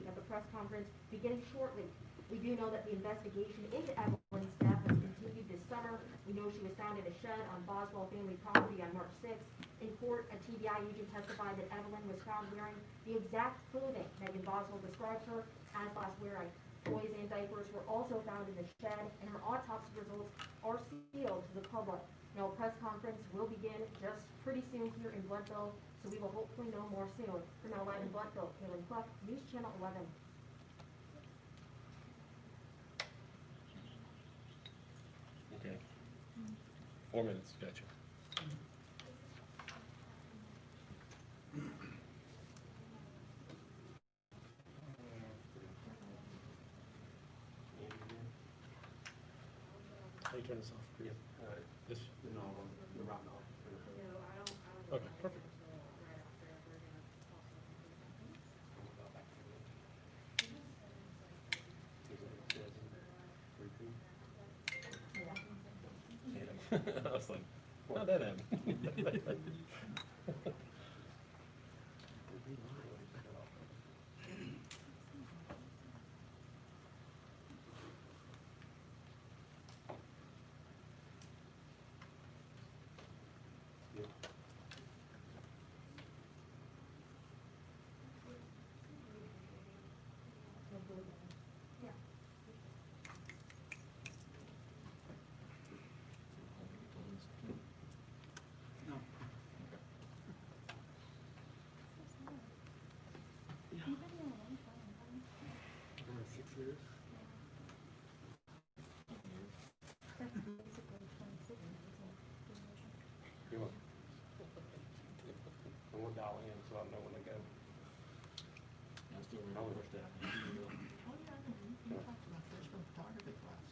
at the press conference beginning shortly. We do know that the investigation into Evelyn's death has continued this summer. We know she was found in a shed on Boswell family property on March 6th. In court, a TBI agent testified that Evelyn was found wearing the exact clothing Megan Boswell described her as last wearing. Toys and diapers were also found in the shed, and her autopsy results are sealed to the public. Now, a press conference will begin just pretty soon here in Bloodville, so we will hopefully know more soon. For now, live in Bloodville, Kaylin Cluck, News Channel 11. Okay. 4 minutes, gotcha. How you turn this off? Yep. This? No, we're right now. Okay, perfect. Yeah. I was like, how'd that happen? You want? I'm gonna dial in so I know when to go. I'm still in the first step. Oh, yeah, I know. You talked about freshman photography classes.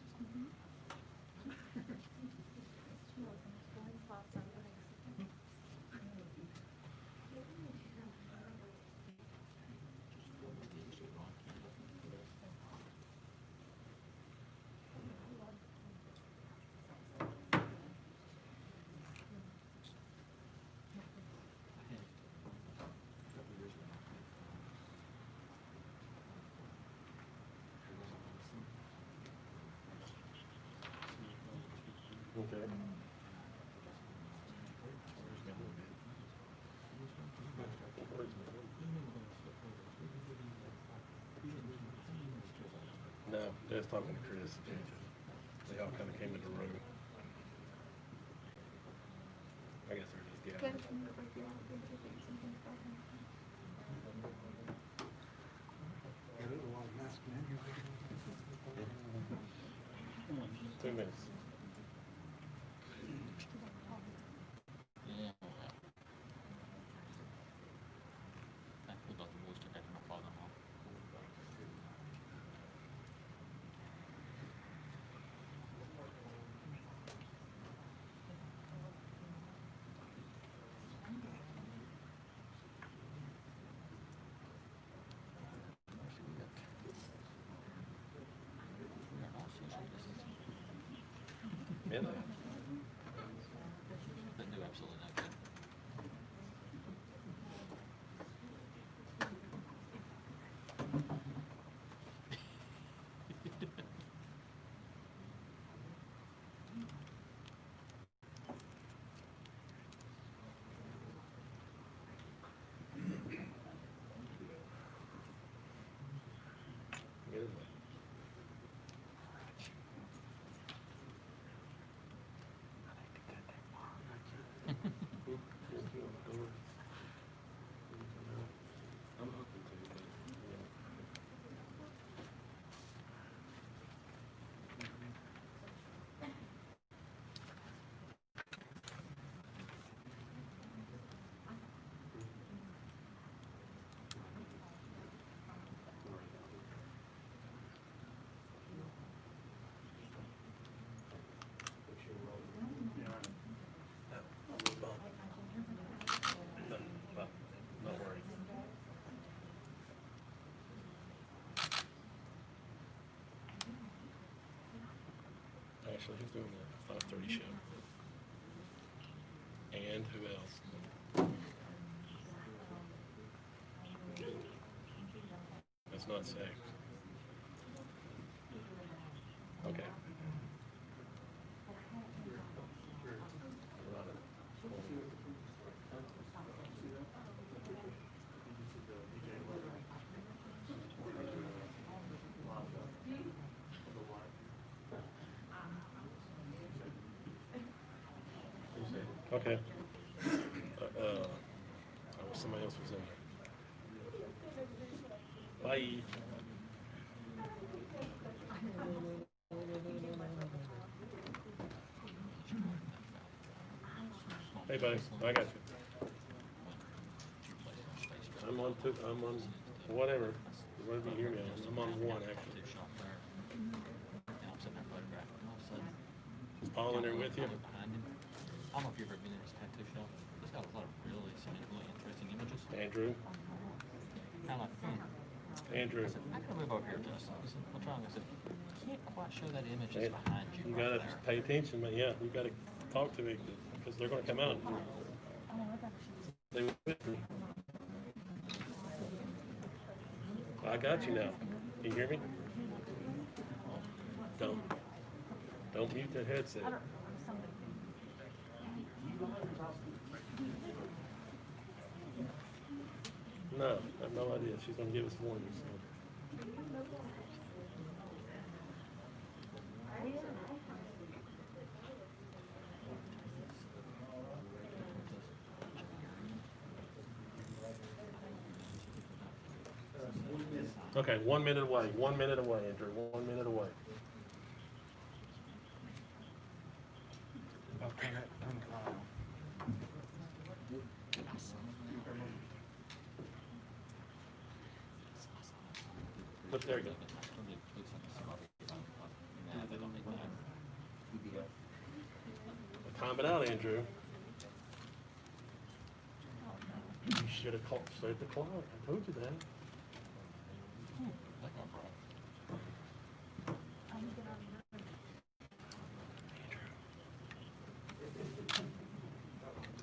Okay. No, just talking to Chris. They all kind of came in the room. I guess they're just gathering. There's a lot of masking in here. 2 minutes. Yeah. I think Dr. Boyce took after my father-in-law. We are all social distancing. Yeah, they They do absolutely no good. get it away. I'm hoping to, but not worried. Actually, who's doing the 5:30 show? And who else? That's it's not safe. Okay. Okay. Somebody else was in there. Bye. Hey, buddy, I got you. I'm on whatever you hear me on. I'm on one, actually. Is Paul in there with you? I don't know if you've ever been in this tattoo shop. It's got a lot of really interesting images. Andrew? I'm like, Andrew. I said, I gotta move over here, Justin. I said, what's wrong? I said, can't quite show that image that's behind you. You right gotta there. pay attention, but yeah, you gotta talk to me because they're gonna come out. They with me. I got you now. Can you hear me? Don't mute that headset. No, I have no idea. She's gonna give us warnings. Okay, 1 minute away. 1 minute away, Andrew. 1 minute away. Look, there you go. Time it out, Andrew. You should have set the clock. I told you that.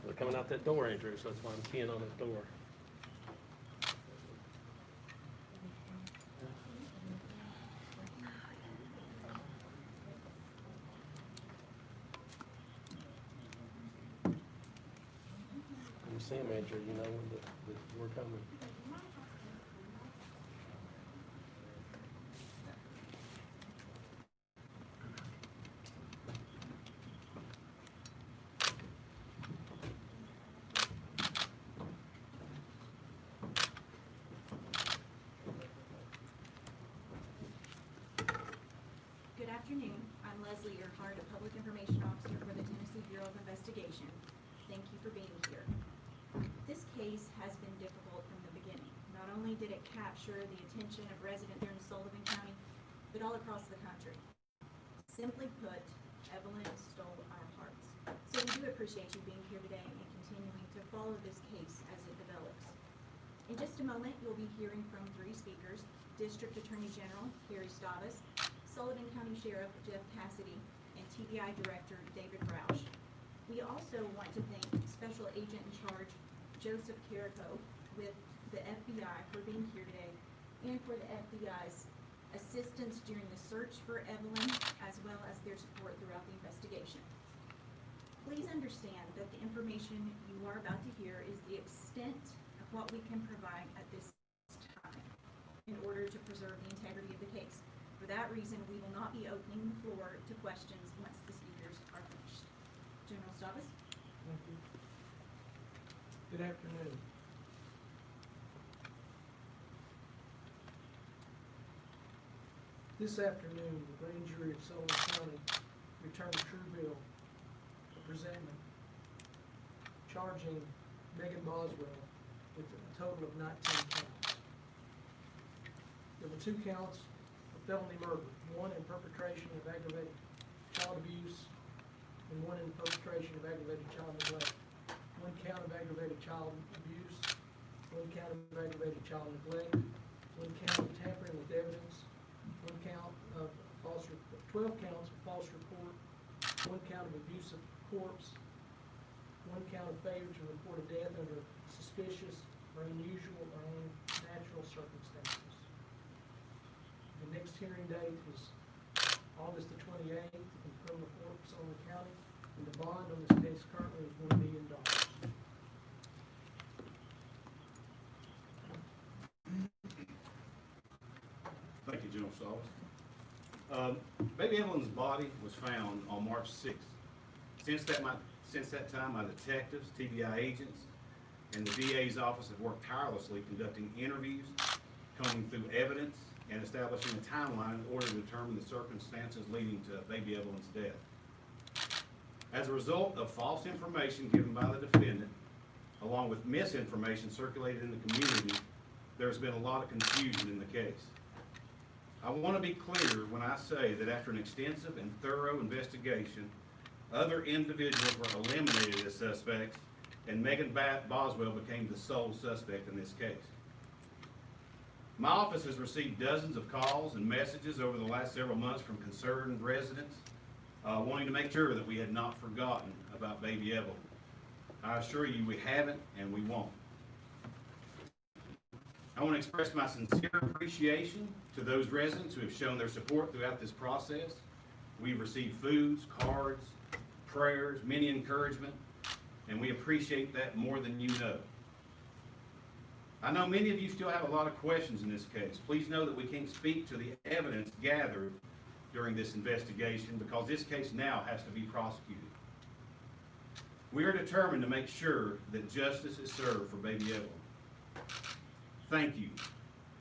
They're coming out that door, Andrew, so that's why I'm keying on that door. When you see them, Andrew, you know when we're coming. Good afternoon. I'm Leslie Earhart, a Public Information Officer for the Tennessee Bureau of Investigation. Thank you for being here. This case has been difficult from the beginning. Not only did it capture the attention of residents here in Sullivan County, but all across the country. Simply put, Evelyn stole our hearts. So we do appreciate you being here today and continuing to follow this case as it develops. In just a moment, you'll be hearing from three speakers: District Attorney General Gary Stavas, Sullivan County Sheriff Jeff Cassidy, and TBI Director David Roush. We also want to thank Special Agent in Charge Joseph Carrico with the FBI for being here today, and for the FBI's assistance during the search for Evelyn, as well as their support throughout the investigation. Please understand that the information you are about to hear is the extent of what we can provide at this time in order to preserve the integrity of the case. For that reason, we will not be opening the floor to questions once the speakers are finished. General Stavas? Thank you. Good afternoon. This afternoon, the grand jury of Sullivan County returned a true bill of presentment charging Evelyn Boswell with a total of 19 counts. There were 2 counts of felony murder, 1 in perpetration of aggravated child abuse, and 1 in perpetration of aggravated child neglect. 1 count of aggravated child abuse, 1 count of aggravated child neglect, 1 count of tampering with evidence, 1 count of 12 counts of false report, 1 count of abuse of corpse, 1 count of failure to report a death under suspicious or unusual or unnatural circumstances. hearing date was August the 28th in criminal court for Sullivan County, and the bond on this case currently is $1 million. Thank you, General Sawers. Baby Evelyn's body was found on March 6th. Since that time, my detectives, TBI agents, and the DA's office have worked tirelessly conducting interviews, combing through evidence, and establishing a timeline in order to determine the circumstances leading to baby Evelyn's death. As a result of false information given by the defendant, along with misinformation circulated in the community, there's been a lot of confusion in the case. I want to be clear when I say that after an extensive and thorough investigation, other individuals were eliminated as suspects, and Megan Boswell became the sole suspect in this case. My office has received dozens of calls and messages over the last several months from concerned residents wanting to make sure that we had not forgotten about baby Evelyn. I assure you we haven't and we won't. I want to express my sincere appreciation to those residents who have shown their support throughout this process. We've received foods, cards, prayers, many encouragement, and we appreciate that more than you know. I know many of you still have a lot of questions in this case. Please know that we can't speak to the evidence gathered during this investigation because this case now has to be prosecuted. We are determined to make sure that justice is served for baby Evelyn. Thank you.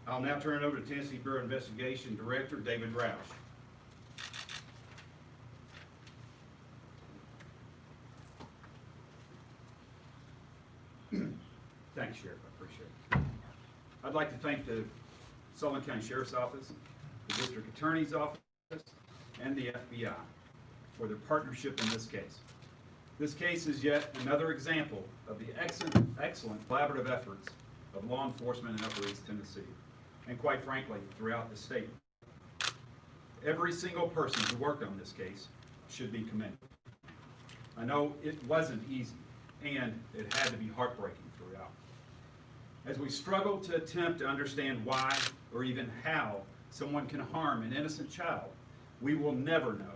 I'll now turn it over to Tennessee Bureau of Investigation Director David Roush. Thanks, Sheriff. I appreciate it. I'd like to thank the Sullivan County Sheriff's Office, the District Attorney's Office, and the FBI for their partnership in this case. This case is yet another example of the excellent collaborative efforts of law enforcement in Upper East Tennessee, and quite frankly, throughout the state. Every single person who worked on this case should be commended. I know it wasn't easy, and it had to be heartbreaking throughout. As we struggle to attempt to understand why or even how someone can harm an innocent child, we will never know,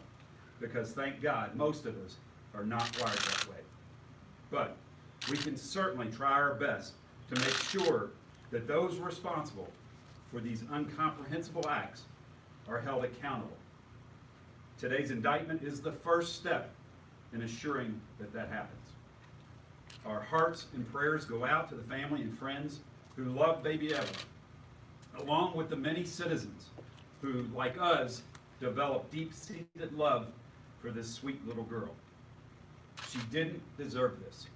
because thank God most of us are not wired that way. But we can certainly try our best to make sure that those responsible for these incomprehensible acts are held accountable. Today's indictment is the first step in assuring that that happens. Our hearts and prayers go out to the family and friends who love baby Evelyn, along with the many citizens who, like us, develop deep-seated love for this sweet little girl. She didn't deserve this.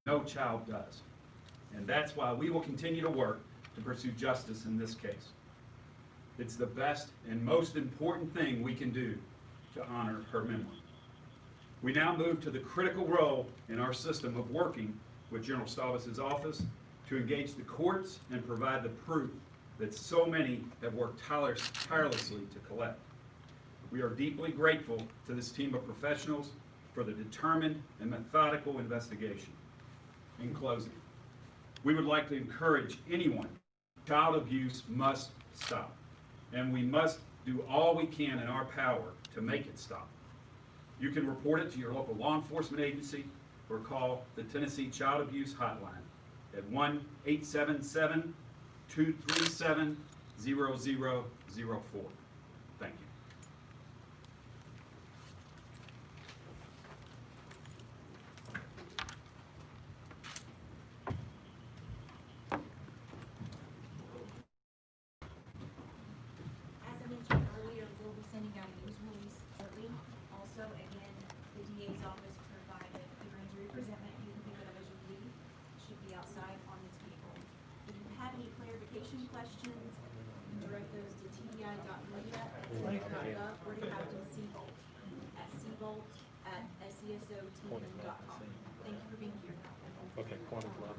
No child does. And that's why we will continue to work to pursue justice in this case. It's the best and most important thing we can do to honor her memory. We now move to the critical role in our system of working with General Stavas' office to engage the courts and provide the proof that so many have worked tirelessly to collect. We are deeply grateful to this team of professionals for the determined and methodical investigation. In closing, we would like to encourage anyone. Child abuse must stop, and we must do all we can in our power to make it stop. You can report it to your local law enforcement agency or call the Tennessee Child Abuse Hotline at 1-877-237-0004. Thank you. As I mentioned earlier, we'll be sending out a news release shortly. Also, again, the DA's office provided the grand jury presentment. You can pick it up as you leave. It should be outside on the table. If you have any clarification questions, you can direct those to tbi.media@sentinel.gov or to Captain Seabolt at seabolt@scsoteam.com. Thank you for being here. Okay, quantum lab.